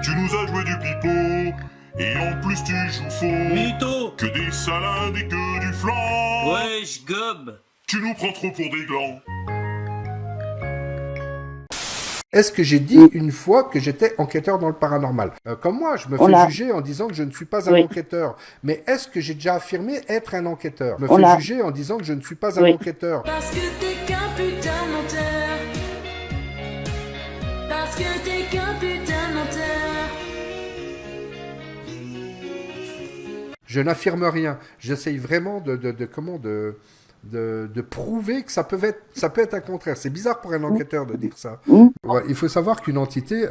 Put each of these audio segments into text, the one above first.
Tu nous as joué du pipeau, et en plus tu joues faux. Mytho. Que des salades et que du flan. Wesh, gob. Tu nous prends trop pour des glands. Est-ce que j'ai dit une fois que j'étais enquêteur dans le paranormal? Comme moi, je me fais juger en disant que je ne suis pas un enquêteur. Mais est-ce que j'ai déjà affirmé être un enquêteur? Je me fais juger en disant que je ne suis pas un enquêteur. Parce que t'es qu'un putain de menteur. Parce que t'es qu'un putain de menteur. Je n'affirme rien. J'essaye vraiment de prouver que ça peut être un contraire. C'est bizarre pour un enquêteur de dire ça. Ouais, il faut savoir qu'une entité,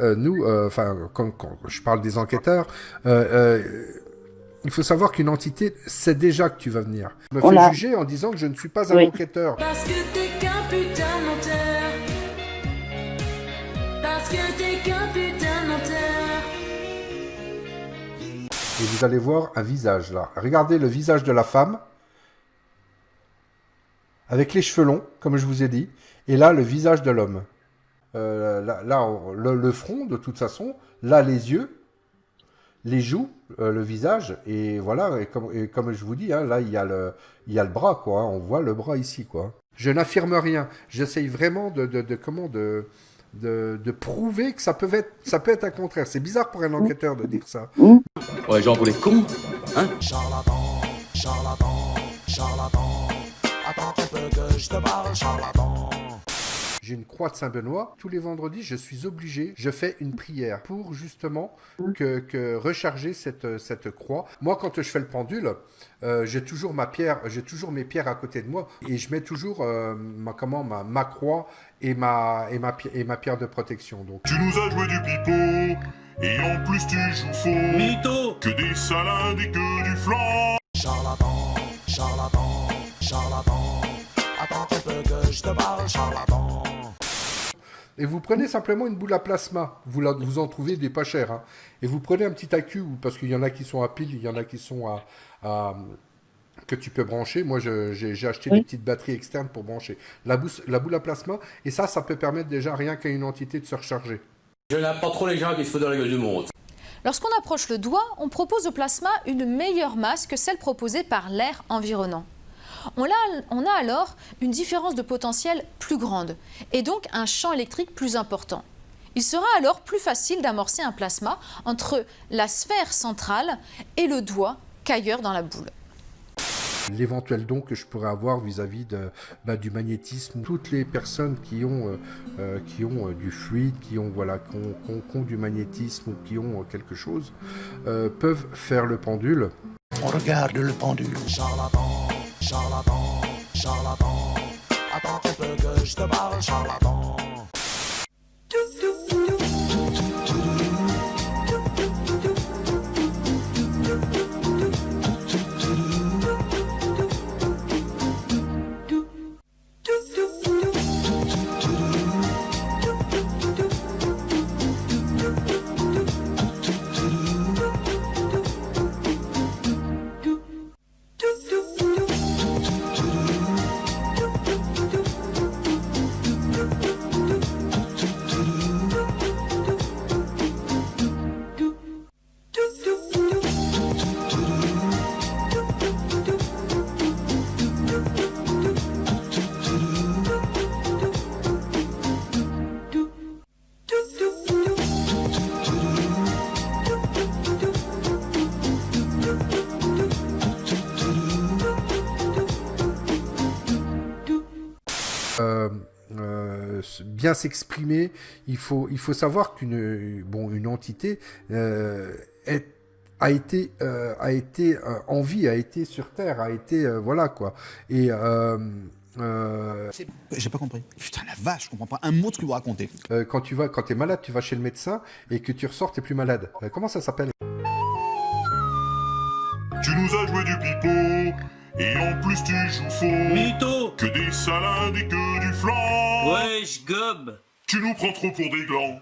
quand je parle des enquêteurs, il faut savoir qu'une entité sait déjà que tu vas venir. Je me fais juger en disant que je ne suis pas un enquêteur. Parce que t'es qu'un putain de menteur. Parce que t'es qu'un putain de menteur. Et vous allez voir un visage là. Regardez le visage de la femme. Avec les cheveux longs, comme je vous ai dit. Et là, le visage de l'homme. Le front, de toute façon. Là, les yeux. Les joues, le visage. Et voilà, et comme je vous dis, hein, là, il y a le bras, quoi. On voit le bras ici, quoi. Je n'affirme rien. J'essaye vraiment de prouver que ça peut être un contraire. C'est bizarre pour un enquêteur de dire ça. Ouais, genre pour les cons, hein. Charlatan, charlatan, charlatan. Attends un peu que je te parle, charlatan. J'ai une croix de Saint-Benoît. Tous les vendredis, je suis obligé, je fais une prière pour justement que recharger cette croix. Moi, quand je fais le pendule, j'ai toujours mes pierres à côté de moi et je mets toujours ma croix et ma pierre de protection. Donc. Tu nous as joué du pipeau, et en plus tu joues faux. Mytho. Que des salades et que du flan. Charlatan, charlatan, charlatan. Attends un peu que je te parle, charlatan. Et vous prenez simplement une boule à plasma. Vous en trouvez des pas chers. Hein. Et vous prenez un petit accu, parce qu'il y en a qui sont à pile, il y en a qui sont que tu peux brancher. Moi, j'ai acheté des petites batteries externes pour brancher la boule à plasma. Et ça peut permettre déjà rien qu'à une entité de se recharger. Je n'aime pas trop les gens qui se foutent dans la gueule du monde. Lorsqu'on approche le doigt, on propose au plasma une meilleure masse que celle proposée par l'air environnant. On a alors une différence de potentiel plus grande et donc un champ électrique plus important. Il sera alors plus facile d'amorcer un plasma entre la sphère centrale et le doigt qu'ailleurs dans la boule. L'éventuel don que je pourrais avoir vis-à-vis du magnétisme, toutes les personnes qui ont du fluide, qui ont du magnétisme ou qui ont quelque chose, peuvent faire le pendule. On regarde le pendule. Charlatan, charlatan, charlatan. Attends un peu que je te parle, charlatan. Bien s'exprimer, il faut savoir une entité a été en vie, a été sur Terre, a été voilà quoi. Et j'ai pas compris. Putain la vache, je comprends pas un mot de ce que vous racontez. quand t'es malade, tu vas chez le médecin et que tu ressors, t'es plus malade. Comment ça s'appelle? Tu nous as joué du pipeau, et en plus tu joues faux. Mytho. Que des salades et que du flan. Wesh, gob. Tu nous prends trop pour des glands.